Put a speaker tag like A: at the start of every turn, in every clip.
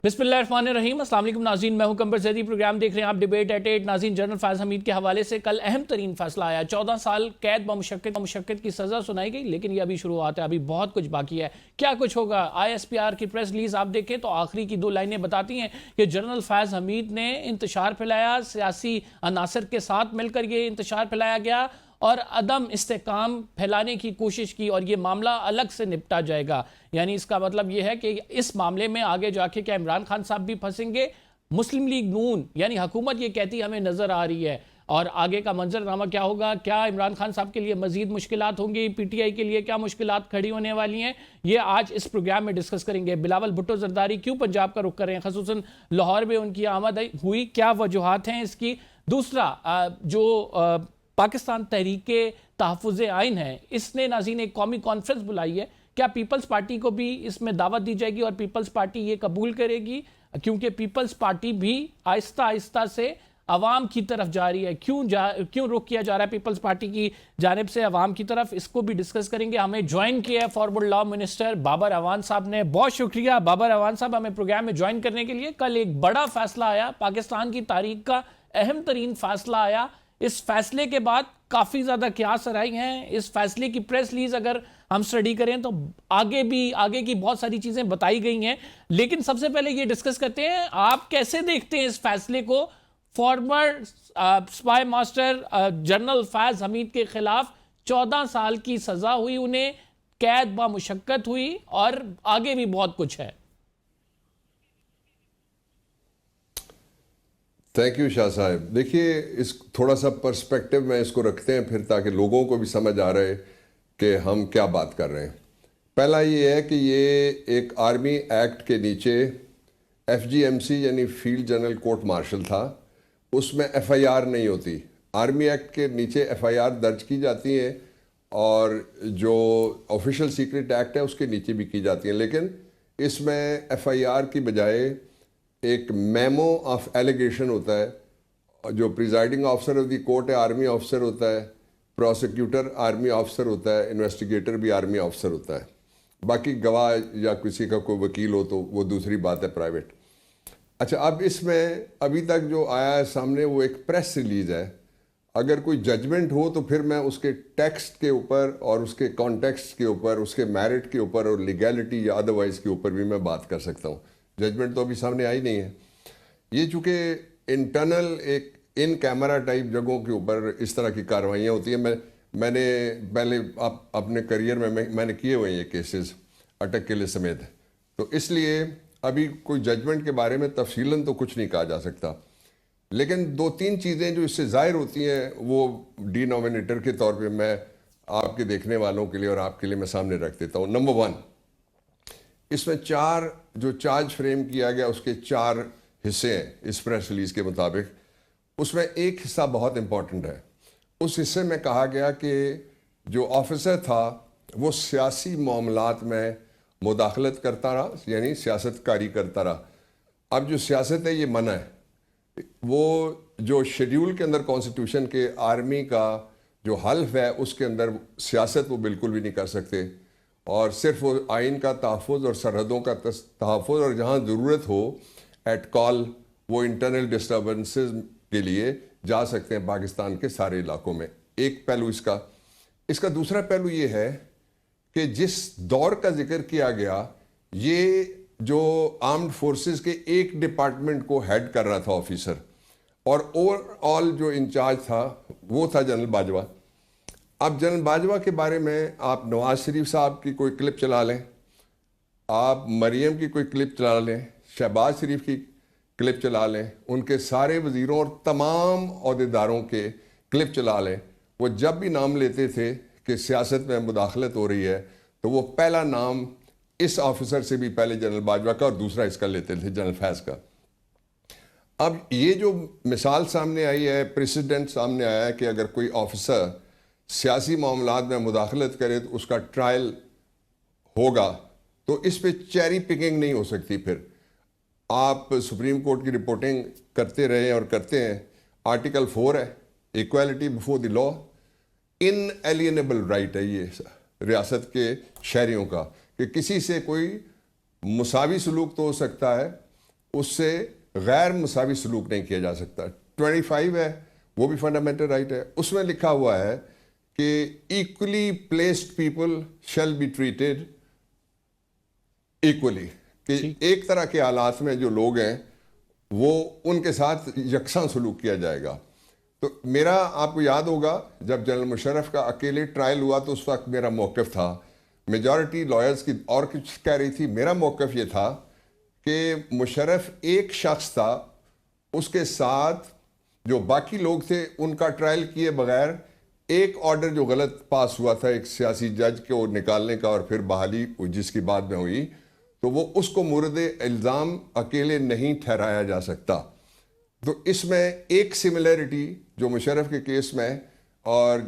A: بسم اللہ الرحمن الرحیم۔ السلام علیکم ناظرین، میں ہوں قمر زیدی، پروگرام دیکھ رہے ہیں آپ ڈیبیٹ ایٹ 8۔ ناظرین، جنرل فیض حمید کے حوالے سے کل اہم ترین فیصلہ آیا۔ 14 سال قید بمشقت کی سزا سنائی گئی، لیکن یہ ابھی شروعات ہے، ابھی بہت کچھ باقی ہے۔ کیا کچھ ہوگا؟ ISPR کی پریس ریلیز آپ دیکھیں تو آخری کی 2 لائنیں بتاتی ہیں کہ جنرل فیض حمید نے انتشار پھیلایا، سیاسی عناصر کے ساتھ مل کر یہ انتشار پھیلایا گیا اور عدم استحکام پھیلانے کی کوشش کی، اور یہ معاملہ الگ سے نپٹا جائے گا۔ یعنی اس کا مطلب یہ ہے کہ اس معاملے میں آگے جا کے کیا عمران خان صاحب بھی پھنسیں گے؟ مسلم لیگ نون یعنی حکومت یہ کہتی ہمیں نظر آ رہی ہے، اور آگے کا منظرنامہ کیا ہوگا؟ کیا عمران خان صاحب کے لیے مزید مشکلات ہوں گی؟ PTI کے لیے کیا مشکلات کھڑی ہونے والی ہیں؟ یہ آج اس پروگرام میں ڈسکس کریں گے۔ بلاول بھٹو زرداری کیوں پنجاب کا رخ کر رہے ہیں، خصوصاً لاہور میں ان کی آمد ہوئی، کیا وجوہات ہیں اس کی؟ دوسرا، جو پاکستان تحریک تحفظ آئین ہے، اس نے ناظرین ایک قومی کانفرنس بلائی ہے۔ کیا پیپلز پارٹی کو بھی اس میں دعوت دی جائے گی اور پیپلز پارٹی یہ قبول کرے گی؟ کیونکہ پیپلز پارٹی بھی آہستہ آہستہ سے عوام کی طرف جا رہی ہے۔ کیوں رخ کیا جا رہا ہے پیپلز پارٹی کی جانب سے عوام کی طرف؟ اس کو بھی ڈسکس کریں گے۔ ہمیں جوائن کیا ہے forward law minister Babar Awan صاحب نے۔ بہت شکریہ بابر اعوان صاحب ہمیں پروگرام میں جوائن کرنے کے لیے۔ کل ایک بڑا فیصلہ آیا، پاکستان کی تاریخ کا اہم ترین فیصلہ آیا۔ اس فیصلے کے بعد کافی زیادہ قیاس آرائی ہیں۔ اس فیصلے کی پریس ریلیز اگر ہم سٹڈی کریں تو آگے کی بہت ساری چیزیں بتائی گئی ہیں، لیکن سب سے پہلے یہ ڈسکس کرتے ہیں آپ کیسے دیکھتے ہیں اس فیصلے کو؟ فارمر سپائی ماسٹر جنرل فیض حمید کے خلاف 14 سال کی سزا ہوئی، انہیں قید بمشقت ہوئی، اور آگے بھی بہت کچھ ہے۔
B: تھینک یو شاہ صاحب۔ دیکھیے، اس تھوڑا سا پرسپیکٹو میں اس کو رکھتے ہیں پھر، تاکہ لوگوں کو بھی سمجھ آ رہے کہ ہم کیا بات کر رہے ہیں۔ پہلا یہ ہے کہ یہ ایک آرمی ایکٹ کے نیچے FGMC یعنی فیلڈ جنرل کورٹ مارشل تھا، اس میں FIR نہیں ہوتی۔ آرمی ایکٹ کے نیچے FIR درج کی جاتی ہیں، اور جو آفیشل سیکرٹ ایکٹ ہے اس کے نیچے بھی کی جاتی ہیں، لیکن اس میں FIR کی بجائے ایک میمو آف ایلیگیشن ہوتا ہے۔ جو presiding officer of the court ہے آرمی آفسر ہوتا ہے، پروسیکیوٹر آرمی آفسر ہوتا ہے، انویسٹیگیٹر بھی آرمی آفسر ہوتا ہے، باقی گواہ یا کسی کا کوئی وکیل ہو تو وہ دوسری بات ہے، پرائیویٹ۔ اچھا، اب اس میں ابھی تک جو آیا ہے سامنے وہ ایک پریس ریلیز ہے۔ اگر کوئی ججمنٹ ہو تو پھر میں اس کے ٹیکسٹ کے اوپر اور اس کے کانٹیکسٹ کے اوپر، اس کے میرٹ کے اوپر اور لیگیلٹی یا ادروائز کے اوپر بھی میں بات کر سکتا ہوں۔ ججمنٹ تو ابھی سامنے آئی نہیں ہے۔ یہ چونکہ انٹرنل ایک ان کیمرہ ٹائپ جگہوں کے اوپر اس طرح کی کارروائیاں ہوتی ہیں، میں نے پہلے اپنے کریئر میں نے کیے ہوئے ہیں یہ کیسز اٹک قلعے سمیت، تو اس لیے ابھی کوئی ججمنٹ کے بارے میں تفصیلاً تو کچھ نہیں کہا جا سکتا، لیکن 2-3 چیزیں جو اس سے ظاہر ہوتی ہیں وہ ڈینومینیٹر کے طور پہ میں آپ کے دیکھنے والوں کے لیے اور آپ کے لیے میں سامنے رکھ دیتا ہوں۔ نمبر 1، اس میں 4 جو چارج فریم کیا گیا اس کے 4 حصے ہیں اس پریس ریلیز کے مطابق۔ اس میں ایک حصہ بہت امپورٹنٹ ہے۔ اس حصے میں کہا گیا کہ جو آفیسر تھا وہ سیاسی معاملات میں مداخلت کرتا رہا، یعنی سیاست کاری کرتا رہا۔ اب جو سیاست ہے یہ منع ہے۔ وہ جو شیڈیول کے اندر کانسٹیٹیوشن کے آرمی کا جو حلف ہے اس کے اندر سیاست وہ بالکل بھی نہیں کر سکتے، اور صرف وہ آئین کا تحفظ اور سرحدوں کا تحفظ، اور جہاں ضرورت ہو ایٹ کال وہ انٹرنل ڈسٹربنسز کے لیے جا سکتے ہیں پاکستان کے سارے علاقوں میں۔ ایک پہلو اس کا دوسرا پہلو یہ ہے کہ جس دور کا ذکر کیا گیا، یہ جو آرمڈ فورسز کے ایک ڈپارٹمنٹ کو ہیڈ کر رہا تھا آفیسر، اور اوور آل جو انچارج تھا وہ تھا جنرل باجوہ۔ اب جنرل باجوہ کے بارے میں آپ نواز شریف صاحب کی کوئی کلپ چلا لیں، آپ مریم کی کوئی کلپ چلا لیں، شہباز شریف کی کلپ چلا لیں، ان کے سارے وزیروں اور تمام عہدیداروں کے کلپ چلا لیں، وہ جب بھی نام لیتے تھے کہ سیاست میں مداخلت ہو رہی ہے تو وہ پہلا نام اس آفیسر سے بھی پہلے جنرل باجوہ کا اور دوسرا اس کا لیتے تھے، جنرل فیض کا۔ اب یہ جو مثال سامنے آئی ہے، پریسیڈنٹ سامنے آیا ہے کہ اگر کوئی آفیسر سیاسی معاملات میں مداخلت کرے تو اس کا ٹرائل ہوگا، تو اس پہ چیری پکنگ نہیں ہو سکتی۔ پھر آپ سپریم کورٹ کی رپورٹنگ کرتے رہے اور کرتے ہیں۔ آرٹیکل 4 ہے، equality before the law, an inalienable right ہے یہ ریاست کے شہریوں کا، کہ کسی سے کوئی مساوی سلوک تو ہو سکتا ہے، اس سے غیر مساوی سلوک نہیں کیا جا سکتا. 25 ہے وہ بھی فنڈامنٹل رائٹ ہے, اس میں لکھا ہوا ہے کہ equally placed people shall be treated equally, کہ ایک طرح کے حالات میں جو لوگ ہیں وہ ان کے ساتھ یکساں سلوک کیا جائے گا. تو میرا, آپ کو یاد ہوگا جب جنرل مشرف کا اکیلے ٹرائل ہوا تو اس وقت میرا موقف تھا, میجورٹی لائرز کی اور کچھ کہہ رہی تھی, میرا موقف یہ تھا کہ مشرف ایک شخص تھا, اس کے ساتھ جو باقی لوگ تھے ان کا ٹرائل کیے بغیر ایک آرڈر جو غلط پاس ہوا تھا ایک سیاسی جج کو نکالنے کا اور پھر بحالی جس کی بعد میں ہوئی, تو وہ اس کو مورد الزام اکیلے نہیں ٹھہرایا جا سکتا. تو اس میں ایک سملیرٹی جو مشرف کے کیس میں اور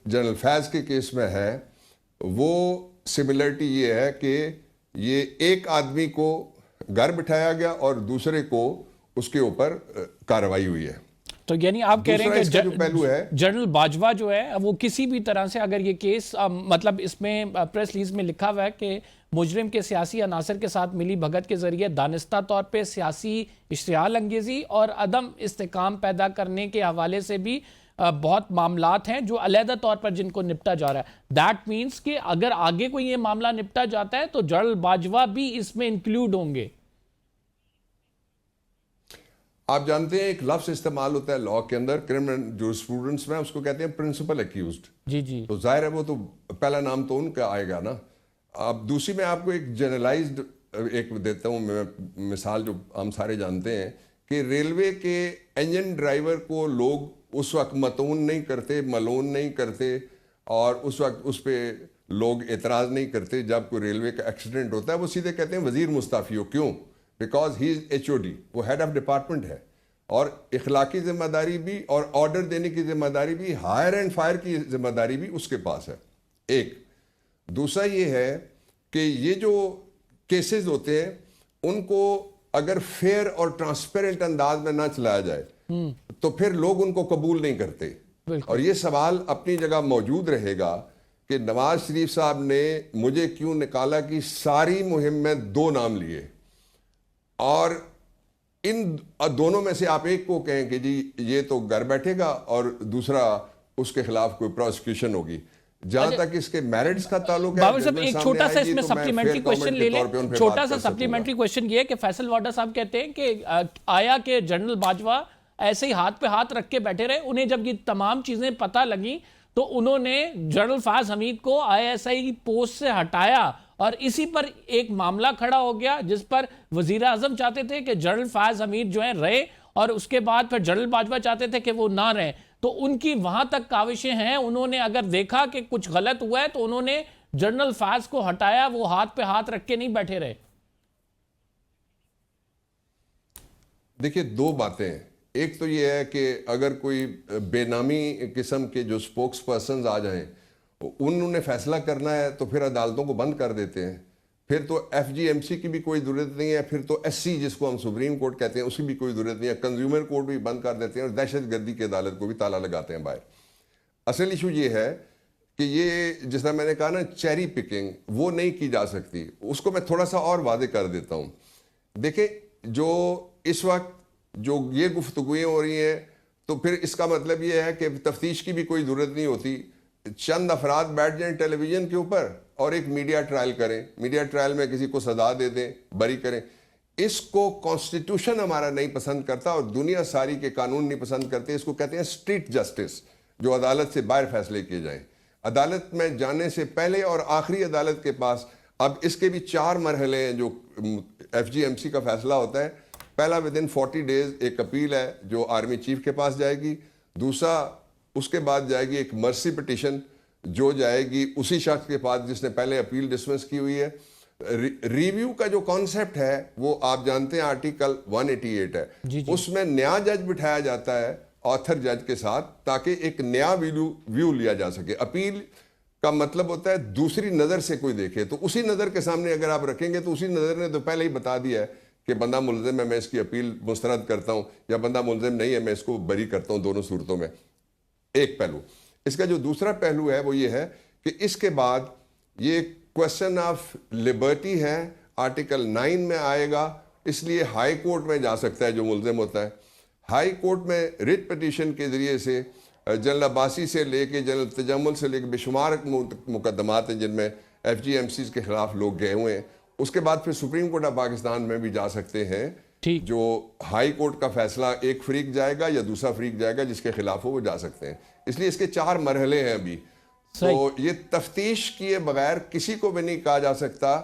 B: جنرل فیض کے کیس میں ہے, وہ سملیرٹی یہ ہے کہ یہ ایک آدمی کو گھر بٹھایا گیا اور دوسرے کو اس کے اوپر کارروائی ہوئی ہے.
A: تو یعنی آپ کہہ رہے ہیں
B: کہ
A: جنرل باجوہ جو ہے وہ کسی بھی طرح سے اگر یہ کیس, مطلب اس میں پریس ریلیز میں لکھا ہوا ہے کہ مجرم کے سیاسی عناصر کے ساتھ ملی بھگت کے ذریعے دانستہ طور پہ سیاسی اشتعال انگیزی اور عدم استحکام پیدا کرنے کے حوالے سے بھی بہت معاملات ہیں جو علیحدہ طور پر جن کو نپٹا جا رہا ہے. دیٹ مینس کہ اگر آگے کوئی یہ معاملہ نپٹا جاتا ہے تو جنرل باجوہ بھی اس میں انکلوڈ ہوں گے.
B: آپ جانتے ہیں ایک لفظ استعمال ہوتا ہے لاء کے اندر, کرمنل جورسپروڈنس میں, اس کو کہتے ہیں پرنسپل ایکیوزڈ.
A: جی
B: تو ظاہر ہے وہ تو پہلا نام تو ان کا آئے گا نا. اب دوسری میں آپ کو ایک جنرلائزڈ ایک دیتا ہوں میں مثال جو ہم سارے جانتے ہیں کہ ریلوے کے انجن ڈرائیور کو لوگ اس وقت متون نہیں کرتے, ملون نہیں کرتے, اور اس وقت اس پہ لوگ اعتراض نہیں کرتے جب کوئی ریلوے کا ایکسیڈنٹ ہوتا ہے. وہ سیدھے کہتے ہیں وزیر مستعفی ہو. کیوں؟ بیکاز ہی از HOD, وہ ہیڈ آف ڈپارٹمنٹ ہے, اور اخلاقی ذمہ داری بھی اور آرڈر دینے کی ذمہ داری بھی, ہائر اینڈ فائر کی ذمہ داری بھی اس کے پاس ہے. ایک دوسرا یہ ہے کہ یہ جو کیسز ہوتے ہیں ان کو اگر فیئر اور ٹرانسپیرنٹ انداز میں نہ چلایا جائے تو پھر لوگ ان کو قبول نہیں کرتے. اور یہ سوال اپنی جگہ موجود رہے گا کہ نواز شریف صاحب نے مجھے کیوں نکالا کی ساری مہم میں 2 نام لیے, اور ان دونوں میں سے آپ ایک کو کہیں کہ جی یہ تو گھر بیٹھے گا اور دوسرا اس کے خلاف کوئی پروسیکیوشن ہوگی. جہاں تک اس کے میرٹس کا تعلق ہے,
A: بابر صاحب ایک چھوٹا سا اس میں سپلیمنٹری کوئسچن لے لیں. چھوٹا سا سپلیمنٹری کوئسچن یہ ہے کہ فیصل واڈا صاحب کہتے ہیں کہ آیا کہ جنرل باجوہ ایسے ہی ہاتھ پہ ہاتھ رکھ کے بیٹھے رہے, انہیں جب یہ تمام چیزیں پتہ لگیں تو انہوں نے جنرل فیض حمید کو ISI پوسٹ سے ہٹایا, اور اسی پر ایک معاملہ کھڑا ہو گیا جس پر وزیر اعظم چاہتے تھے کہ جنرل فیض حمید جو ہیں رہے, اور اس کے بعد پھر جنرل باجوہ چاہتے تھے کہ وہ نہ رہیں. تو ان کی وہاں تک کاوشیں ہیں, انہوں نے اگر دیکھا کہ کچھ غلط ہوا ہے تو انہوں نے جنرل فیض کو ہٹایا, وہ ہاتھ پہ ہاتھ رکھ کے نہیں بیٹھے رہے.
B: دیکھیے 2 باتیں. ایک تو یہ ہے کہ اگر کوئی بے نامی قسم کے جو سپوکس پرسنز آ جائیں, انہوں نے فیصلہ کرنا ہے تو پھر عدالتوں کو بند کر دیتے ہیں, پھر تو FGMC کی بھی کوئی ضرورت نہیں ہے, پھر تو SC جس کو ہم سپریم کورٹ کہتے ہیں اس کی بھی کوئی ضرورت نہیں ہے, کنزیومر کورٹ بھی بند کر دیتے ہیں, اور دہشت گردی کی عدالت کو بھی تالا لگاتے ہیں باہر. اصل ایشو یہ ہے کہ یہ جس طرح میں نے کہا نا چیری پکنگ, وہ نہیں کی جا سکتی. اس کو میں تھوڑا سا اور واضح کر دیتا ہوں. دیکھیں جو اس وقت جو یہ گفتگویں ہو رہی ہیں تو پھر اس کا مطلب یہ ہے کہ تفتیش کی بھی کوئی ضرورت نہیں ہوتی, چند افراد بیٹھ جائیں ٹیلی ویژن کے اوپر اور ایک میڈیا ٹرائل کریں, میڈیا ٹرائل میں کسی کو سزا دے دیں, بری کریں. اس کو کانسٹیٹیوشن ہمارا نہیں پسند کرتا اور دنیا ساری کے قانون نہیں پسند کرتے. اس کو کہتے ہیں اسٹریٹ جسٹس, جو عدالت سے باہر فیصلے کیے جائیں. عدالت میں جانے سے پہلے اور آخری عدالت کے پاس, اب اس کے بھی 4 مرحلے ہیں جو FGMC کا فیصلہ ہوتا ہے. پہلا ودن 40 days ایک اپیل ہے جو آرمی چیف کے پاس جائے گی. دوسرا اس کے بعد جائے گی ایک مرسی پٹیشن جو جائے گی اسی شخص کے پاس جس نے پہلے اپیل ڈسمس کی ہوئی ہے. ریویو کا جو کانسیپٹ ہے وہ آپ جانتے ہیں آرٹیکل 188 ہے. اس میں نیا جج بٹھایا جاتا ہے آتھر جج کے ساتھ تاکہ ایک نیا ویو لیا جا سکے. اپیل کا مطلب ہوتا ہے دوسری نظر سے کوئی دیکھے, تو اسی نظر کے سامنے اگر آپ رکھیں گے تو اسی نظر نے تو پہلے ہی بتا دیا ہے کہ بندہ ملزم ہے میں اس کی اپیل مسترد کرتا ہوں, یا بندہ ملزم نہیں ہے میں اس کو بری کرتا ہوں. دونوں صورتوں میں ایک پہلو. اس کا جو دوسرا پہلو ہے وہ یہ ہے کہ اس کے بعد یہ کویسچن آف لبرٹی ہے, آرٹیکل 9 میں آئے گا, اس لیے ہائی کورٹ میں جا سکتا ہے جو ملزم ہوتا ہے. ہائی کورٹ میں ریٹ پٹیشن کے ذریعے سے جنرل عباسی سے لے کے جنرل تجمل سے لے کے بے شمار مقدمات ہیں جن میں ایف جی ایم سیز کے خلاف لوگ گئے ہوئے ہیں. اس کے بعد پھر سپریم کورٹ آف پاکستان میں بھی جا سکتے ہیں. جو ہائی کورٹ کا فیصلہ ایک فریق جائے گا یا دوسرا فریق جائے گا جس کے خلاف ہو وہ جا سکتے ہیں. اس لیے اس کے 4 مرحلے ہیں ابھی. تو یہ تفتیش کیے بغیر کسی کو بھی نہیں کہا جا سکتا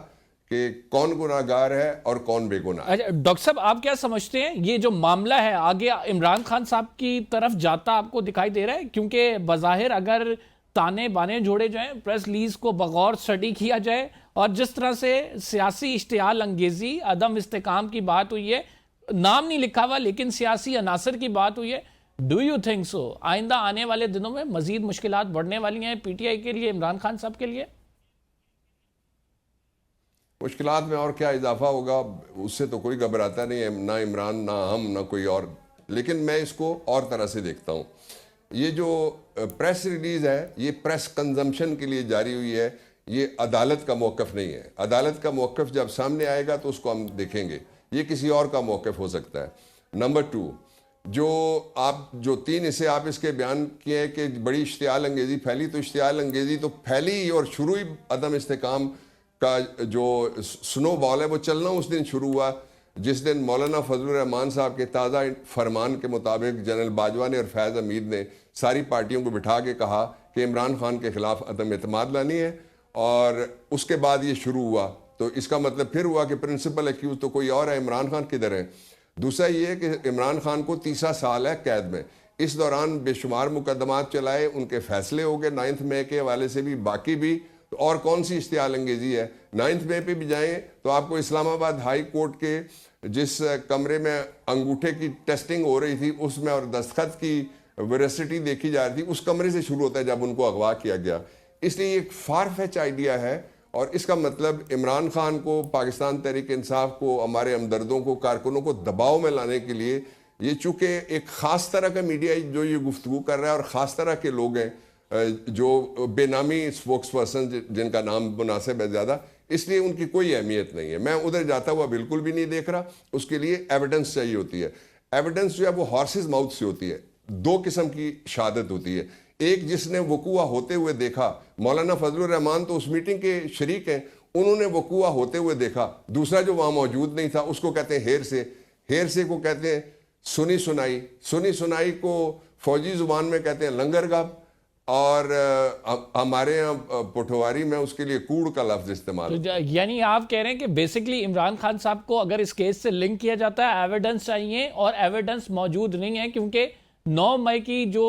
B: کہ کون گناہگار ہے اور کون بے گناہ.
A: ڈاکٹر صاحب آپ کیا سمجھتے ہیں یہ جو معاملہ ہے آگے عمران خان صاحب کی طرف جاتا آپ کو دکھائی دے رہا ہے؟ کیونکہ بظاہر اگر تانے بانے جوڑے جائیں، پریس ریلیز کو بغور اسٹڈی کیا جائے اور جس طرح سے سیاسی اشتعال انگیزی، عدم استحکام کی بات ہوئی ہے، نام نہیں لکھا ہوا لیکن سیاسی عناصر کی بات ہوئی ہے، ڈو یو تھنک سو آئندہ آنے والے دنوں میں مزید مشکلات بڑھنے والی ہیں پی ٹی آئی کے لیے، عمران خان صاحب کے لیے؟
B: مشکلات میں اور کیا اضافہ ہوگا، اس سے تو کوئی گھبراتا نہیں ہے، نہ عمران، نہ ہم، نہ کوئی اور. لیکن میں اس کو اور طرح سے دیکھتا ہوں. یہ جو پریس ریلیز ہے یہ پریس کنزمپشن کے لیے جاری ہوئی ہے، یہ عدالت کا موقف نہیں ہے. عدالت کا موقف جب سامنے آئے گا تو اس کو ہم دیکھیں گے. یہ کسی اور کا موقف ہو سکتا ہے. نمبر 2، جو 3 حصے آپ اس کے بیان کیے ہیں کہ بڑی اشتعال انگیزی پھیلی، تو اشتعال انگیزی تو پھیلی اور شروع ہی عدم استحکام کا جو سنو بال ہے وہ چلنا اس دن شروع ہوا جس دن مولانا فضل الرحمان صاحب کے تازہ فرمان کے مطابق جنرل باجوہ نے اور فیض حمید نے ساری پارٹیوں کو بٹھا کے کہا کہ عمران خان کے خلاف عدم اعتماد لانی ہے، اور اس کے بعد یہ شروع ہوا. تو اس کا مطلب پھر ہوا کہ پرنسپل ایکیوز تو کوئی اور ہے، عمران خان کدھر ہے. دوسرا یہ ہے کہ عمران خان کو 30 سال ہے قید میں. اس دوران بے شمار مقدمات چلائے، ان کے فیصلے ہو گئے 9 مئی کے حوالے سے بھی، باقی بھی. اور کون سی اشتعال انگیزی ہے؟ 9 مئی پہ بھی جائیں تو آپ کو اسلام آباد ہائی کورٹ کے جس کمرے میں انگوٹھے کی ٹیسٹنگ ہو رہی تھی اس میں اور دستخط کی ویرسٹی دیکھی جا رہی تھی، اس کمرے سے شروع ہوتا ہے جب ان کو اغوا کیا گیا. اس لیے یہ ایک فار فیچ آئیڈیا ہے، اور اس کا مطلب عمران خان کو، پاکستان تحریک انصاف کو، ہمارے ہمدردوں کو، کارکنوں کو دباؤ میں لانے کے لیے یہ چونکہ ایک خاص طرح کا میڈیا جو یہ گفتگو کر رہا ہے اور خاص طرح کے لوگ ہیں جو بے نامی اسپوکس پرسن جن کا نام مناسب ہے زیادہ، اس لیے ان کی کوئی اہمیت نہیں ہے. میں ادھر جاتا ہوا بالکل بھی نہیں دیکھ رہا. اس کے لیے ایویڈنس چاہیے ہوتی ہے. ایویڈنس جو ہے وہ ہارسز ماؤتھ سے ہوتی ہے. 2 قسم کی شہادت ہوتی ہے. ایک جس نے وقوع ہوتے ہوئے دیکھا، مولانا فضل الرحمان تو اس میٹنگ کے شریک ہیں، انہوں نے وقوع ہوتے ہوئے دیکھا. دوسرا جو وہاں موجود نہیں تھا اس کو کہتے ہیں ہیر سے کو کہتے ہیں سنی سنائی کو فوجی زبان میں کہتے ہیں لنگر گپ، اور ہمارے یہاں پٹھواری میں اس کے لیے کوڑ کا لفظ استعمال.
A: یعنی آپ کہہ رہے ہیں کہ بیسیکلی عمران خان صاحب کو اگر اس کیس سے لنک کیا جاتا ہے ایویڈنس چاہیے، اور ایویڈنس موجود نہیں ہے کیونکہ 9 مئی کی جو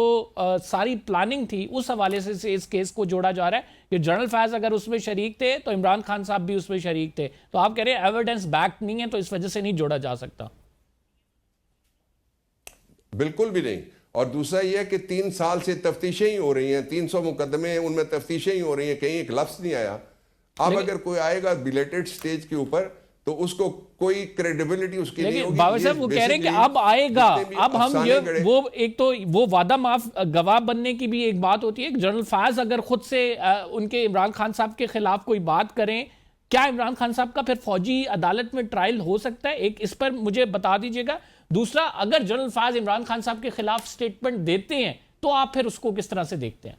A: ساری پلاننگ تھی اس حوالے سے اس کیس کو جوڑا جا رہا ہے کہ جنرل فیض اگر اس میں شریک تھے تو عمران خان صاحب بھی اس میں شریک تھے. تو آپ کہہ رہے ہیں ایویڈنس بیک نہیں ہے تو اس وجہ سے نہیں جوڑا جا سکتا. بالکل
B: بھی نہیں. اور دوسرا یہ ہے کہ 3 سال سے تفتیشیں ہی ہو رہی ہیں، 300 مقدمے ہیں، ان میں تفتیشیں ہی ہو رہی ہیں، کہیں ایک لفظ نہیں آیا. اب اگر کوئی آئے گا بیلیٹڈ سٹیج کے اوپر تو اس کو کوئی کریڈیبلٹی اس کی نہیں ہوگی.
A: بابا صاحب وہ کہہ رہے ہیں کہ اب آئے گا، اب ہم یہ وہ ایک تو وہ وعدہ معاف گواہ بننے کی بھی ایک بات ہوتی ہے. جنرل فیض اگر خود سے ان کے عمران خان صاحب کے خلاف کوئی بات کریں، کیا عمران خان صاحب کا پھر فوجی عدالت میں ٹرائل ہو سکتا ہے؟ ایک اس پر مجھے بتا دیجئے گا. دوسرا، اگر جنرل فیض عمران خان صاحب کے خلاف سٹیٹمنٹ دیتے ہیں تو آپ پھر اس کو کس طرح سے دیکھتے ہیں؟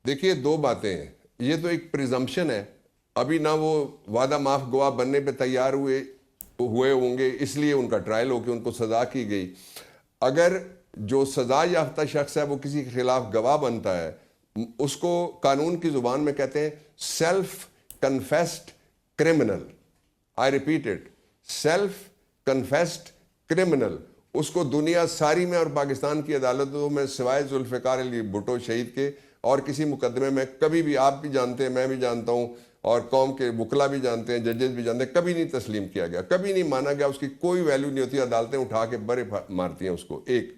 B: دیکھیے 2 باتیں ہیں. یہ تو ایک پریزمپشن ہے، ابھی نہ وہ وعدہ معاف گواہ بننے پہ تیار ہوئے ہوں گے، اس لیے ان کا ٹرائل ہو کے ان کو سزا کی گئی. اگر جو سزا یافتہ شخص ہے وہ کسی کے خلاف گواہ بنتا ہے، اس کو قانون کی زبان میں کہتے ہیں self confessed criminal. I repeat it, self confessed criminal. اس کو دنیا ساری میں اور پاکستان کی عدالتوں میں سوائے ذوالفقار علی بھٹو شہید کے اور کسی مقدمے میں کبھی بھی، آپ بھی جانتے ہیں، میں بھی جانتا ہوں، اور قوم کے وکلا بھی جانتے ہیں، ججز بھی جانتے ہیں، کبھی نہیں تسلیم کیا گیا، کبھی نہیں مانا گیا. اس کی کوئی ویلیو نہیں ہوتی. عدالتیں اٹھا کے بڑے مارتی ہیں اس کو. ایک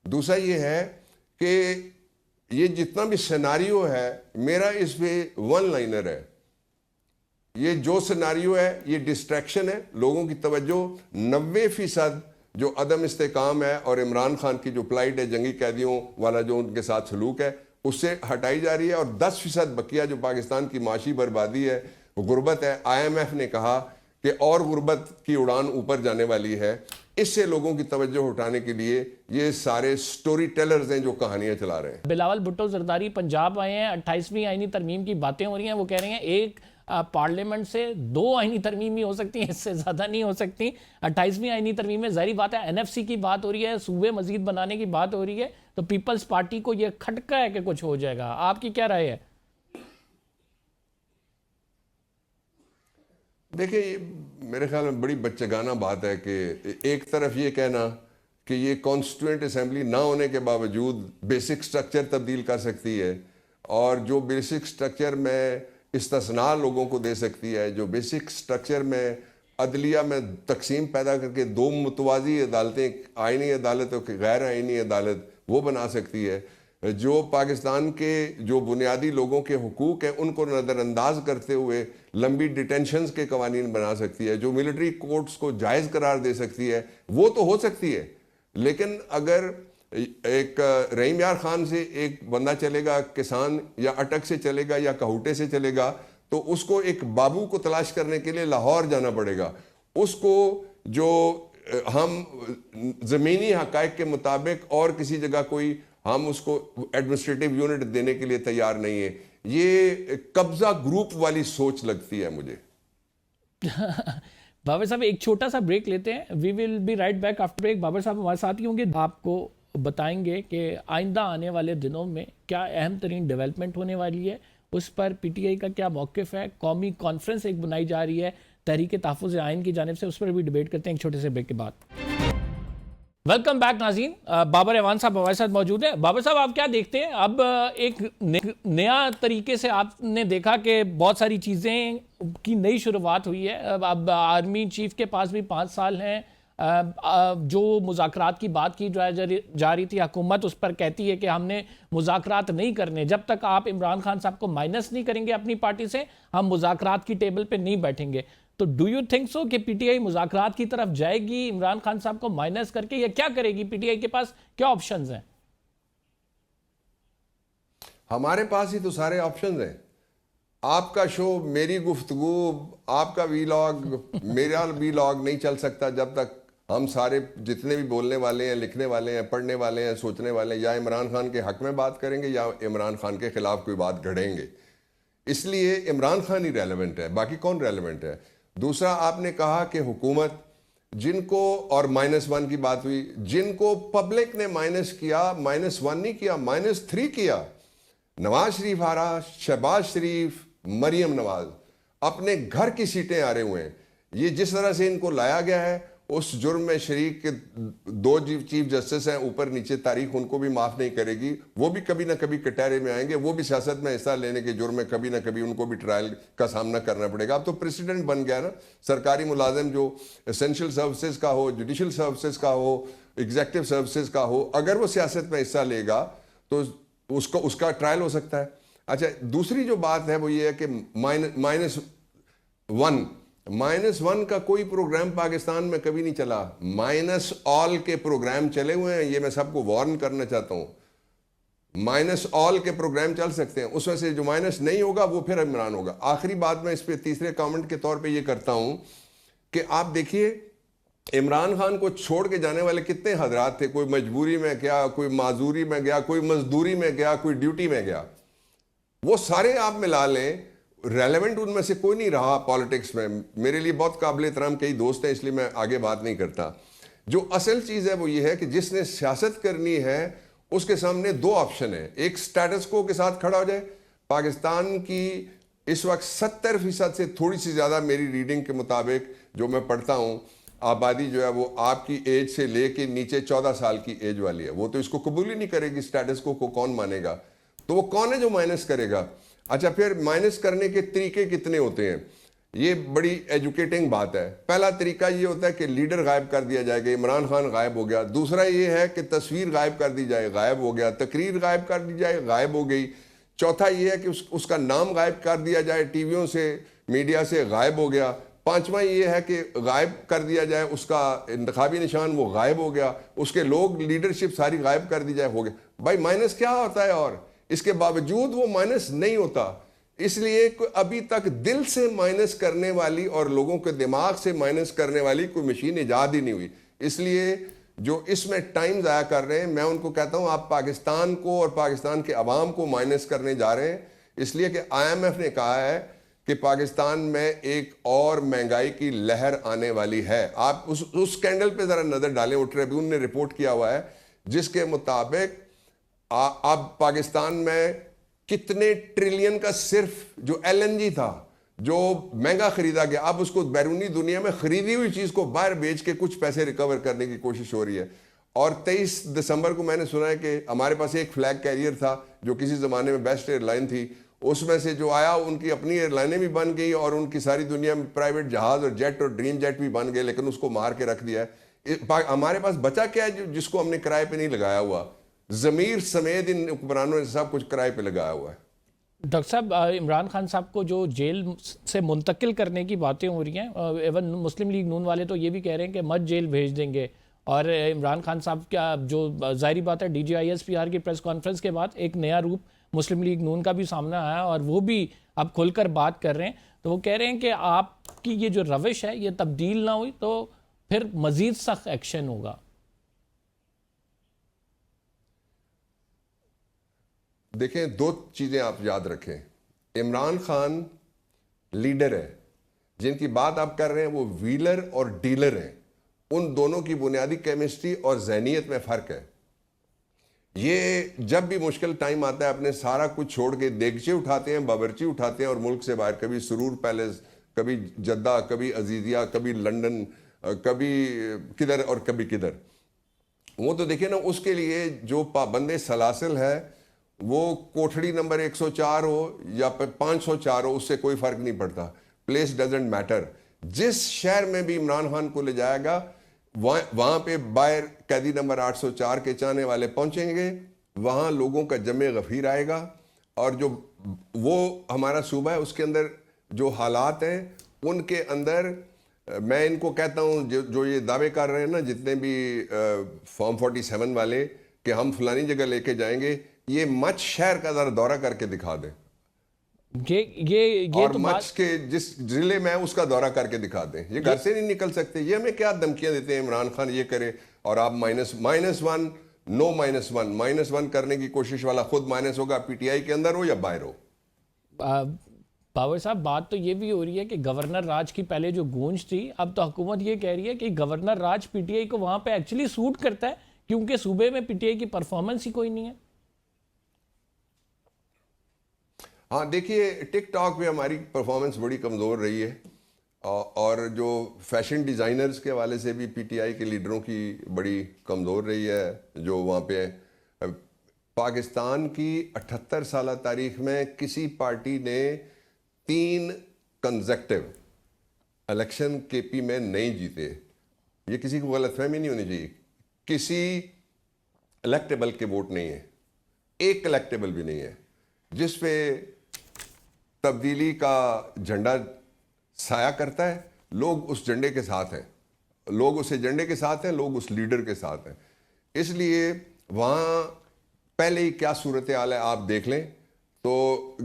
B: دوسرا یہ ہے کہ یہ جتنا بھی سیناریو ہے میرا اس پہ 1 لائنر ہے. یہ جو سیناریو ہے یہ ڈسٹریکشن ہے. لوگوں کی توجہ 90% جو عدم استحکام ہے اور عمران خان کی جو پلائٹ ہے، جنگی قیدیوں والا جو ان کے ساتھ سلوک ہے، اس سے ہٹائی جا رہی ہے، اور 10% بقیہ جو پاکستان کی معاشی بربادی ہے، غربت ہے. IMF نے کہا کہ اور غربت کی اڑان اوپر جانے والی ہے. اس سے لوگوں کی توجہ اٹھانے کے لیے یہ سارے سٹوری ٹیلرز ہیں جو کہانیاں چلا رہے ہیں.
A: بلاول بھٹو زرداری پنجاب آئے ہیں, 28ویں آئینی ترمیم کی باتیں ہو رہی ہیں. وہ کہہ رہے ہیں ایک پارلیمنٹ سے 2 آئینی ترمیم ہی ہو سکتی ہیں, اس سے زیادہ نہیں ہو سکتی. 28ویں آئینی ترمیم میں ظاہری بات ہے NFC کی بات ہو رہی ہے, صوبے مزید بنانے کی بات ہو رہی ہے, تو پیپلز پارٹی کو یہ کھٹکا ہے کہ کچھ ہو جائے گا. آپ کی کیا رائے ہے؟
B: دیکھیں, میرے خیال میں بڑی بچگانہ بات ہے کہ ایک طرف یہ کہنا کہ یہ کانسٹیٹوئنٹ اسمبلی نہ ہونے کے باوجود بیسک سٹرکچر تبدیل کر سکتی ہے, اور جو بیسک سٹرکچر میں استثناء لوگوں کو دے سکتی ہے, جو بیسک سٹرکچر میں عدلیہ میں تقسیم پیدا کر کے 2 متوازی عدالتیں, آئینی عدالت اور غیر آئینی عدالت, وہ بنا سکتی ہے, جو پاکستان کے جو بنیادی لوگوں کے حقوق ہیں ان کو نظر انداز کرتے ہوئے لمبی ڈیٹینشنز کے قوانین بنا سکتی ہے, جو ملٹری کورٹس کو جائز قرار دے سکتی ہے, وہ تو ہو سکتی ہے. لیکن اگر ایک رحیم یار خان سے ایک بندہ چلے گا, کسان یا اٹک سے چلے گا یا کہوٹے سے چلے گا, تو اس کو ایک بابو کو تلاش کرنے کے لیے لاہور جانا پڑے گا. اس کو جو ہم زمینی حقائق کے مطابق اور کسی جگہ کوئی ہم اس کو ایڈمنسٹریٹو یونٹ دینے کے لیے تیار نہیں ہے. یہ قبضہ گروپ والی سوچ لگتی ہے مجھے.
A: بابر صاحب ایک چھوٹا سا بریک لیتے ہیں, we will be right back after break. Babar صاحب ہمارے ساتھ ہی ہوں گے, آپ کو بتائیں گے کہ آئندہ آنے والے دنوں میں کیا اہم ترین ڈیولپمنٹ ہونے والی ہے, اس پر PTI کا کیا موقف ہے. قومی کانفرنس ایک بنائی جا رہی ہے تحریک تحفظ آئین کی جانب سے, اس پر بھی ڈیبیٹ کرتے ہیں ایک چھوٹے سے بریک کے بعد. ویلکم بیک ناظرین, بابر ایوان صاحب ہمارے ساتھ موجود ہیں. بابر صاحب آپ کیا دیکھتے ہیں, اب ایک نیا طریقے سے آپ نے دیکھا کہ بہت ساری چیزیں کی نئی شروعات ہوئی ہے. اب آرمی چیف کے پاس بھی 5 سال ہیں, جو مذاکرات کی بات کی جا رہی تھی حکومت اس پر کہتی ہے کہ ہم نے مذاکرات نہیں کرنے, جب تک آپ عمران خان صاحب کو مائنس نہیں کریں گے اپنی پارٹی سے ہم مذاکرات کی ٹیبل پہ نہیں بیٹھیں گے. تو ڈو یو تھنک سو کہ PTI مذاکرات کی طرف جائے گی عمران خان صاحب کو مائنس کر کے, یا کیا کرے گی؟ PTI کے پاس کیا آپشنز ہیں؟
B: ہمارے پاس ہی تو سارے آپشنز ہیں. آپ کا شو, میری گفتگو, آپ کا ویلاگ, میرا ویلاگ نہیں چل سکتا جب تک ہم سارے جتنے بھی بولنے والے ہیں, لکھنے والے ہیں, پڑھنے والے ہیں, سوچنے والے ہیں, یا عمران خان کے حق میں بات کریں گے یا عمران خان کے خلاف کوئی بات گھڑیں گے. اس لیے عمران خان ہی ریلیونٹ ہے, باقی کون ریلیونٹ ہے. دوسرا, آپ نے کہا کہ حکومت جن کو, اور -1 کی بات ہوئی, جن کو پبلک نے مائنس کیا, -1 نہیں کیا, -3 کیا. نواز شریف آ رہا, شہباز شریف, مریم نواز اپنے گھر کی سیٹیں آ رہے ہوئے ہیں. یہ جس طرح سے ان کو لایا گیا ہے, اس جرم میں شریک کے 2 چیف جسٹس ہیں اوپر نیچے, تاریخ ان کو بھی معاف نہیں کرے گی. وہ بھی کبھی نہ کبھی کٹہرے میں آئیں گے, وہ بھی سیاست میں حصہ لینے کے جرم میں کبھی نہ کبھی ان کو بھی ٹرائل کا سامنا کرنا پڑے گا. اب تو پریسیڈنٹ بن گیا نا, سرکاری ملازم جو اسینشل سروسز کا ہو, جوڈیشل سروسز کا ہو, ایگزیکٹو سروسز کا ہو, اگر وہ سیاست میں حصہ لے گا تو اس کا ٹرائل ہو سکتا ہے. اچھا, دوسری جو بات ہے وہ یہ ہے کہ -1 کا کوئی پروگرام پاکستان میں کبھی نہیں چلا. -all کے پروگرام چلے ہوئے ہیں, یہ میں سب کو وارن کرنا چاہتا ہوں. -all کے پروگرام چل سکتے ہیں, اس میں سے جو مائنس نہیں ہوگا وہ پھر عمران ہوگا. آخری بات میں اس پہ تیسرے کامنٹ کے طور پہ یہ کرتا ہوں کہ آپ دیکھیے عمران خان کو چھوڑ کے جانے والے کتنے حضرات تھے. کوئی مجبوری میں گیا, کوئی معذوری میں گیا, کوئی مزدوری میں گیا, کوئی ڈیوٹی میں گیا. وہ سارے آپ ملا لیں, ریلیونٹ ان میں سے کوئی نہیں رہا پالیٹکس میں. میرے لیے بہت قابل احترام کئی دوست ہیں, اس لیے میں آگے بات نہیں کرتا. جو اصل چیز ہے وہ یہ ہے کہ جس نے سیاست کرنی ہے اس کے سامنے 2 آپشن ہیں. ایک سٹیٹس کو کے ساتھ کھڑا ہو جائے. پاکستان کی اس وقت 70% سے تھوڑی سی زیادہ میری ریڈنگ کے مطابق جو میں پڑھتا ہوں, آبادی جو ہے وہ آپ کی ایج سے لے کے نیچے 14 سال کی ایج والی ہے. وہ تو اس کو قبول ہی نہیں کرے گی. سٹیٹس کو کون مانے گا؟ تو وہ کون ہے جو مائنس کرے گا؟ اچھا, پھر مائنس کرنے کے طریقے کتنے ہوتے ہیں؟ یہ بڑی ایجوکیٹنگ بات ہے. پہلا طریقہ یہ ہوتا ہے کہ لیڈر غائب کر دیا جائے گا, عمران خان غائب ہو گیا. دوسرا یہ ہے کہ تصویر غائب کر دی جائے, غائب ہو گیا. تقریر غائب کر دی جائے, غائب ہو گئی. چوتھا یہ ہے کہ اس کا نام غائب کر دیا جائے, ٹی ویوں سے, میڈیا سے, غائب ہو گیا. پانچواں یہ ہے کہ غائب کر دیا جائے, اس کا انتخابی نشان وہ غائب ہو گیا, اس کے لوگ, لیڈرشپ ساری غائب کر دی جائے, ہو گیا. بھائی مائنس کیا ہوتا ہے؟ اور اس کے باوجود وہ مائنس نہیں ہوتا. اس لیے ابھی تک دل سے مائنس کرنے والی اور لوگوں کے دماغ سے مائنس کرنے والی کوئی مشین ایجاد ہی نہیں ہوئی. اس لیے جو اس میں ٹائم ضائع کر رہے ہیں, میں ان کو کہتا ہوں آپ پاکستان کو اور پاکستان کے عوام کو مائنس کرنے جا رہے ہیں, اس لیے کہ آئی ایم ایف نے کہا ہے کہ پاکستان میں ایک اور مہنگائی کی لہر آنے والی ہے. آپ اس اسکینڈل پہ ذرا نظر ڈالیں. وہ ٹریبیون نے رپورٹ کیا ہوا ہے جس کے مطابق اب پاکستان میں کتنے ٹریلین کا صرف جو ایل این جی تھا جو مہنگا خریدا گیا, اب اس کو بیرونی دنیا میں خریدی ہوئی چیز کو باہر بیچ کے کچھ پیسے ریکور کرنے کی کوشش ہو رہی ہے. اور 23 دسمبر کو میں نے سنا ہے کہ ہمارے پاس ایک فلیگ کیریئر تھا جو کسی زمانے میں بیسٹ ایئر لائن تھی, اس میں سے جو آیا ان کی اپنی ایئر لائنیں بھی بن گئی اور ان کی ساری دنیا میں پرائیویٹ جہاز اور جیٹ اور ڈریم جیٹ بھی بن گئے, لیکن اس کو مار کے رکھ دیا ہے. ہمارے پاس بچا کیا ہے جس کو ہم نے کرائے پہ نہیں لگایا ہوا؟ ضمیر سمیت ان حکمرانوں نے سب کچھ کرائے پہ لگایا ہوا ہے.
A: ڈاکٹر صاحب, عمران خان صاحب کو جو جیل سے منتقل کرنے کی باتیں ہو رہی ہیں, ایون مسلم لیگ نون والے تو یہ بھی کہہ رہے ہیں کہ مت جیل بھیج دیں گے, اور عمران خان صاحب کا جو ظاہری بات ہے DGISPR کی پریس کانفرنس کے بعد ایک نیا روپ مسلم لیگ نون کا بھی سامنا آیا اور وہ بھی اب کھل کر بات کر رہے ہیں. تو وہ کہہ رہے ہیں کہ آپ کی یہ جو روش ہے یہ تبدیل نہ ہوئی تو پھر مزید سخت ایکشن ہوگا.
B: دیکھیں, دو چیزیں آپ یاد رکھیں. عمران خان لیڈر ہے, جن کی بات آپ کر رہے ہیں وہ ویلر اور ڈیلر ہیں. ان دونوں کی بنیادی کیمسٹری اور ذہنیت میں فرق ہے. یہ جب بھی مشکل ٹائم آتا ہے اپنے سارا کچھ چھوڑ کے دیگچے اٹھاتے ہیں, باورچی اٹھاتے ہیں اور ملک سے باہر, کبھی سرور پیلیس, کبھی جدہ, کبھی عزیزیہ, کبھی لندن, کبھی کدھر اور کبھی کدھر. وہ تو دیکھیں نا, اس کے لیے جو پابند سلاسل ہے وہ کوٹھڑی نمبر 104 ہو یا 504 ہو, اس سے کوئی فرق نہیں پڑتا. Place doesn't matter. جس شہر میں بھی عمران خان کو لے جائے گا وہاں پہ باہر قیدی نمبر 804 کے چاہنے والے پہنچیں گے, وہاں لوگوں کا جمع غفیر آئے گا. اور جو وہ ہمارا صوبہ ہے اس کے اندر جو حالات ہیں ان کے اندر میں ان کو کہتا ہوں جو یہ دعوے کر رہے ہیں نا جتنے بھی فارم 47 والے کہ ہم فلانی جگہ لے کے جائیں گے, یہ مچ شہر کا ذرا دورہ کر کے دکھا دیں اور مچ کے جس ضلع میں اس کا دورہ کر کے دکھا دیں. یہ گھر سے نہیں نکل سکتے. یہ ہمیں کیا دھمکیاں دیتے ہیں عمران خان یہ کرے اور آپ -1 نو -1 کرنے کی کوشش والا خود مائنس ہوگا, PTI کے اندر ہو یا باہر ہو.
A: باور صاحب, بات تو یہ بھی ہو رہی ہے کہ گورنر راج کی پہلے جو گونج تھی, اب تو حکومت یہ کہہ رہی ہے کہ گورنر راج PTI کو وہاں پہ ایکچولی سوٹ کرتا ہے کیونکہ صوبے میں PTI کی پرفارمنس ہی کوئی نہیں ہے.
B: ہاں دیکھیے, ٹک ٹاک پہ ہماری پرفارمنس بڑی کمزور رہی ہے اور جو فیشن ڈیزائنرز کے حوالے سے بھی PTI کے لیڈروں کی بڑی کمزور رہی ہے جو وہاں پہ. پاکستان کی 78 سالہ تاریخ میں کسی پارٹی نے 3 کنزیکٹیو الیکشن KP میں نہیں جیتے. یہ کسی کو غلط فہمی نہیں ہونی چاہیے. کسی الیکٹیبل کے ووٹ نہیں ہے, ایک الیکٹیبل بھی نہیں ہے جس پہ تبدیلی کا جھنڈا سایہ کرتا ہے. لوگ اس جھنڈے کے ساتھ ہیں, لوگ اس ایجنڈے کے ساتھ ہیں, لوگ اس لیڈر کے ساتھ ہیں. اس لیے وہاں پہلے ہی کیا صورتحال ہے آپ دیکھ لیں. تو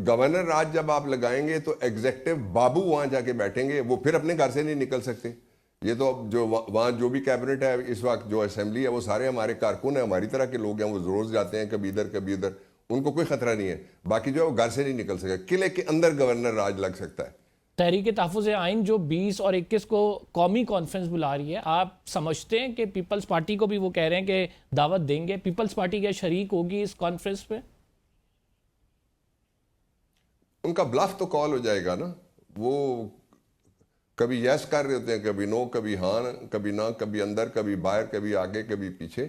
B: گورنر راج جب آپ لگائیں گے تو ایگزیکٹو بابو وہاں جا کے بیٹھیں گے, وہ پھر اپنے گھر سے نہیں نکل سکتے. یہ تو جو وہاں جو بھی کیبنٹ ہے اس وقت, جو اسمبلی ہے, وہ سارے ہمارے کارکن ہیں, ہماری طرح کے لوگ ہیں, وہ روز جاتے ہیں کبھی ادھر کبھی ادھر, ان کو کوئی خطرہ نہیں ہے. باقی جو ہے وہ گھر سے نہیں نکل سکے. قلعے کے اندر گورنر راج لگ سکتا ہے.
A: تحریک تحفظ آئین جو 20 اور 21 کو قومی کانفرنس بلا رہی ہے, آپ سمجھتے ہیں کہ پیپلز پارٹی کو بھی وہ کہہ رہے ہیں کہ دعوت دیں گے؟ پیپلز پارٹی کیا شریک ہوگی اس کانفرنس پہ؟
B: ان کا بلف تو کال ہو جائے گا نا. وہ کبھی یس کر رہے ہوتے ہیں, کبھی نو, کبھی ہاں, کبھی نہ, کبھی اندر, کبھی باہر, کبھی آگے, کبھی پیچھے.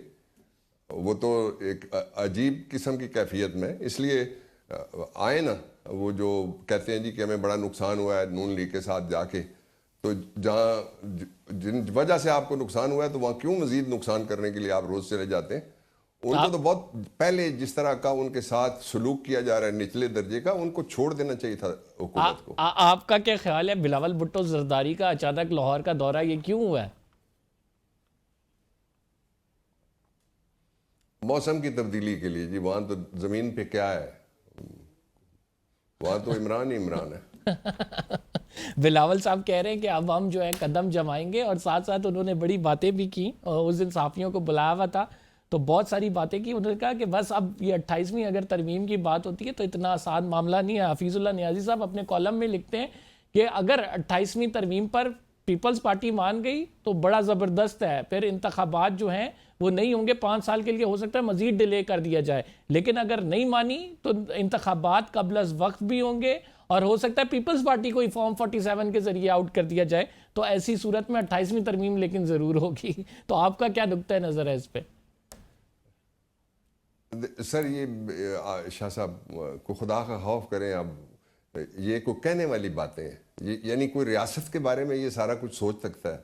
B: وہ تو ایک عجیب قسم کی کیفیت میں. اس لیے آئے نا وہ جو کہتے ہیں جی کہ ہمیں بڑا نقصان ہوا ہے نون لیگ کے ساتھ جا کے, تو جہاں جن وجہ سے آپ کو نقصان ہوا ہے تو وہاں کیوں مزید نقصان کرنے کے لیے آپ روز چلے جاتے ہیں؟ ان کو تو بہت پہلے جس طرح کا ان کے ساتھ سلوک کیا جا رہا ہے نچلے درجے کا, ان کو چھوڑ دینا چاہیے تھا حکومت کو.
A: آپ کا کیا خیال ہے بلاول بھٹو زرداری کا اچانک لاہور کا دورہ یہ کیوں ہوا ہے؟
B: موسم کی تبدیلی کے لیے جی. وہاں تو زمین پہ کیا ہے, وہاں تو عمران ہی عمران ہے.
A: بلاول صاحب کہہ رہے ہیں کہ اب ہم جو ہے قدم جمائیں گے, اور ساتھ ساتھ انہوں نے بڑی باتیں بھی کی. اس دن صحافیوں کو بلایا ہوا تھا تو بہت ساری باتیں کی. انہوں نے کہا کہ بس اب یہ 28ویں اگر ترمیم کی بات ہوتی ہے تو اتنا آسان معاملہ نہیں ہے. حفیظ اللہ نیازی صاحب اپنے کالم میں لکھتے ہیں کہ اگر 28ویں ترمیم پر پیپلز پارٹی مان گئی تو بڑا زبردست ہے, پھر انتخابات جو ہیں وہ نہیں ہوں گے, 5 سال کے لیے ہو سکتا ہے مزید ڈیلے کر دیا جائے, لیکن اگر نہیں مانی تو انتخابات قبل از وقت بھی ہوں گے, اور ہو سکتا ہے پیپلز پارٹی کو ہی فارم 47 کے ذریعے آؤٹ کر دیا جائے. تو ایسی صورت میں 28ویں ترمیم لیکن ضرور ہوگی. تو آپ کا کیا نقطہ نظر ہے اس پہ؟
B: سر یہ شاہ صاحب کو خدا کا خوف کریں. اب یہ کوئی کہنے والی باتیں ہیں, یعنی کوئی ریاست کے بارے میں یہ سارا کچھ سوچ سکتا ہے,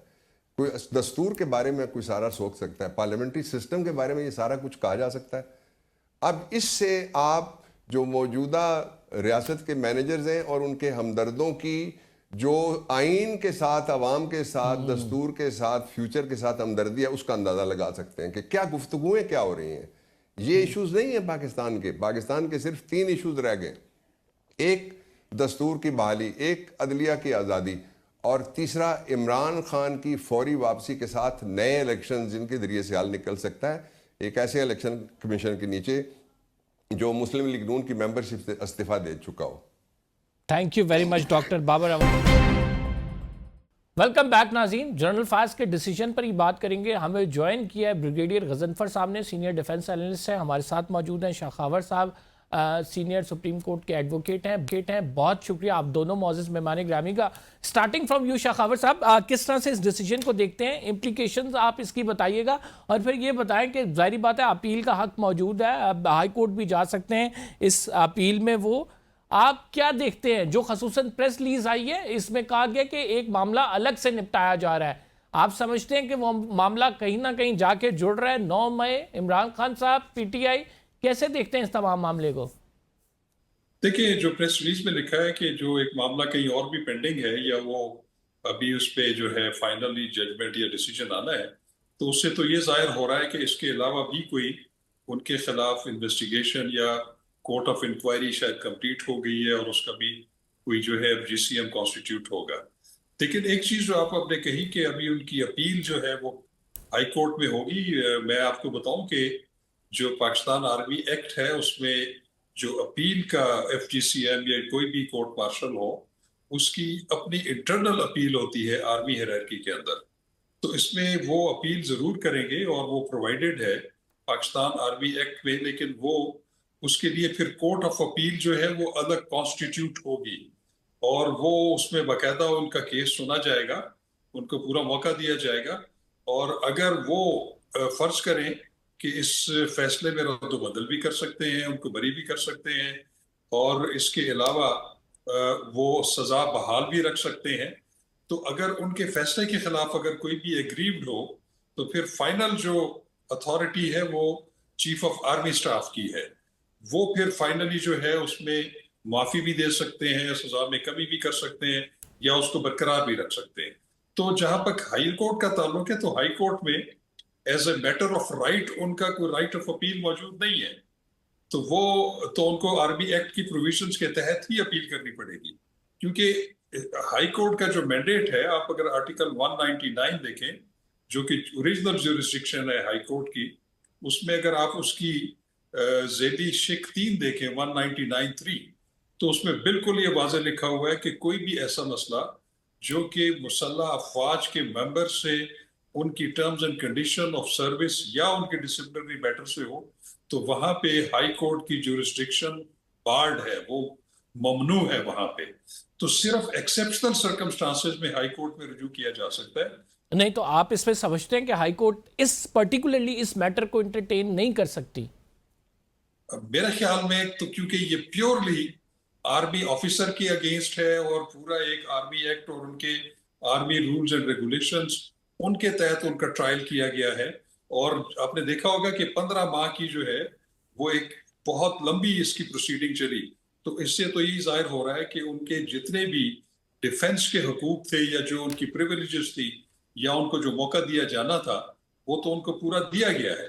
B: کوئی دستور کے بارے میں کوئی سارا سوچ سکتا ہے, پارلیمنٹری سسٹم کے بارے میں یہ سارا کچھ کہا جا سکتا ہے. اب اس سے آپ جو موجودہ ریاست کے مینیجرز ہیں اور ان کے ہمدردوں کی جو آئین کے ساتھ, عوام کے ساتھ, دستور کے ساتھ, فیوچر کے ساتھ ہمدردی ہے, اس کا اندازہ لگا سکتے ہیں کہ کیا گفتگویں کیا ہو رہی ہیں. یہ ایشوز نہیں ہیں پاکستان کے. پاکستان کے صرف 3 ایشوز رہ گئے. ایک دستور کی بحالی, ایک عدلیہ کی آزادی, اور تیسرا عمران خان کی فوری واپسی کے ساتھ نئے الیکشن جن کے ذریعے سے حل نکل سکتا ہے, ایک ایسے الیکشن کمیشن کے نیچے جو مسلم لیگ نون کی ممبرشپ سے استعفیٰ دے چکا ہو.
A: Thank you very much doctor Babar. Welcome back ناظرین. جنرل فائز کے ڈیسیجن پر ہی بات کریں گے. ہمیں جوائن کیا ہے بریگیڈیئر غضنفر صاحب نے, سینئر ڈیفنس اینالسٹ ہیں. ہمارے ساتھ موجود ہیں شاخاور صاحب, سینئر سپریم کورٹ کے ایڈوکیٹ ہیں. بہت شکریہ آپ دونوں معزز مہمان گرامی کا. سٹارٹنگ فرام یو شاخاور صاحب, کس طرح سے اس ڈیسیجن کو دیکھتے ہیں, امپلیکیشنز آپ اس کی بتائیے گا, اور پھر یہ بتائیں کہ ظاہری بات ہے اپیل کا حق موجود ہے, اب ہائی کورٹ بھی جا سکتے ہیں اس اپیل میں. وہ آپ کیا دیکھتے ہیں جو خصوصاً پریس ریلیز آئی ہے, اس میں کہا گیا کہ ایک معاملہ الگ سے نپٹایا جا رہا ہے, آپ سمجھتے ہیں کہ وہ معاملہ کہیں نہ کہیں جا کے جڑ رہا ہے؟ 9 مئی عمران خان صاحب, پی ٹی آئی, کیسے دیکھتے ہیں اس تمام معاملے کو؟
C: دیکھیں, جو پریس ریلیز میں لکھا ہے کہ جو ایک معاملہ کہیں اور بھی پینڈنگ ہے, یا وہ ابھی اس پہ جو ہے فائنلی ججمنٹ یا ڈیسیجن آنا ہے, تو اس سے تو یہ ظاہر ہو رہا ہے کہ اس کے علاوہ بھی کوئی ان کے خلاف انویسٹیگیشن یا کورٹ آف انکوائری شاید کمپلیٹ ہو گئی ہے, اور اس کا بھی کوئی جو ہے جی سی ایم کانسٹیٹیوٹ ہوگا. لیکن ایک چیز جو آپ نے کہی کہ ابھی ان کی اپیل جو ہے وہ ہائی کورٹ میں ہوگی, میں آپ کو بتاؤں کہ جو پاکستان آرمی ایکٹ ہے اس میں جو اپیل کا ایف جی سی ایم یا کوئی بھی کورٹ مارشل ہو, اس کی اپنی انٹرنل اپیل ہوتی ہے آرمی ہیرارکی کے اندر. تو اس میں وہ اپیل ضرور کریں گے, اور وہ پرووائڈڈ ہے پاکستان آرمی ایکٹ میں, لیکن وہ اس کے لیے پھر کورٹ آف اپیل جو ہے وہ الگ کانسٹیٹیوٹ ہوگی, اور وہ اس میں باقاعدہ ان کا کیس سنا جائے گا, ان کو پورا موقع دیا جائے گا. اور اگر وہ فرض کریں کہ اس فیصلے میں رد و بدل بھی کر سکتے ہیں, ان کو بری بھی کر سکتے ہیں, اور اس کے علاوہ وہ سزا بحال بھی رکھ سکتے ہیں, تو اگر ان کے فیصلے کے خلاف اگر کوئی بھی ایگریوڈ ہو, تو پھر فائنل جو اتھارٹی ہے وہ چیف آف آرمی سٹاف کی ہے. وہ پھر فائنلی جو ہے اس میں معافی بھی دے سکتے ہیں, سزا میں کمی بھی کر سکتے ہیں, یا اس کو برقرار بھی رکھ سکتے ہیں. تو جہاں تک ہائی کورٹ کا تعلق ہے, تو ہائی کورٹ میں as a matter of right ان کا کوئی رائٹ آف اپیل موجود نہیں ہے, تو وہ تو ان کو آرمی ایکٹ کی پروویژنز کے تحت ہی اپیل کرنی پڑے گی. کیونکہ ہائی کورٹ کا جو مینڈیٹ ہے, آپ اگر آرٹیکل 199 دیکھیں جو کہ اوریجنل جورسڈکشن ہے ہائی کورٹ کی, اس میں اگر آپ اس کی ذیلی شق 3 دیکھیں 199(3), تو اس میں بالکل یہ واضح لکھا ہوا ہے کہ کوئی بھی ایسا مسئلہ جو کہ مسلح افواج کے ممبر سے ان کی terms and condition of service یا ان کے ڈسپلنری میٹر سے ہو, تو وہاں پہ ہائی کورٹ کی جورسڈکشن بارڈ ہے, وہ ممنوع ہے وہاں پہ. تو صرف ایکسیپشنل سرکمسٹانسز میں ہائی کورٹ میں رجوع کیا جا سکتا ہے.
A: نہیں تو آپ اس میں سمجھتے ہیں کہ ہائی کورٹ اس پرٹیکولرلی اس میٹر کو انٹرٹین نہیں کر سکتی؟
C: میرے خیال میں تو کیونکہ یہ پیورلی آرمی آفیسر کے اگینسٹ ہے, اور پورا ایک آرمی ایکٹ اور ان کے آرمی رولز اینڈ ریگولیشنز ان کے تحت ان کا ٹرائل کیا گیا ہے. اور آپ نے دیکھا ہوگا کہ 15 ماہ کی جو ہے وہ ایک بہت لمبی اس کی پروسیڈنگ چلی. تو اس سے تو یہ ظاہر ہو رہا ہے کہ ان کے جتنے بھی ڈیفنس کے حقوق تھے, یا جو ان کی پریویلیجز تھی, یا ان کو جو موقع دیا جانا تھا, وہ تو ان کو پورا دیا گیا ہے.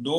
C: 9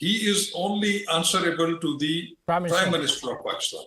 C: he is only answerable to the
A: Prime Minister.
C: Prime Minister of Pakistan.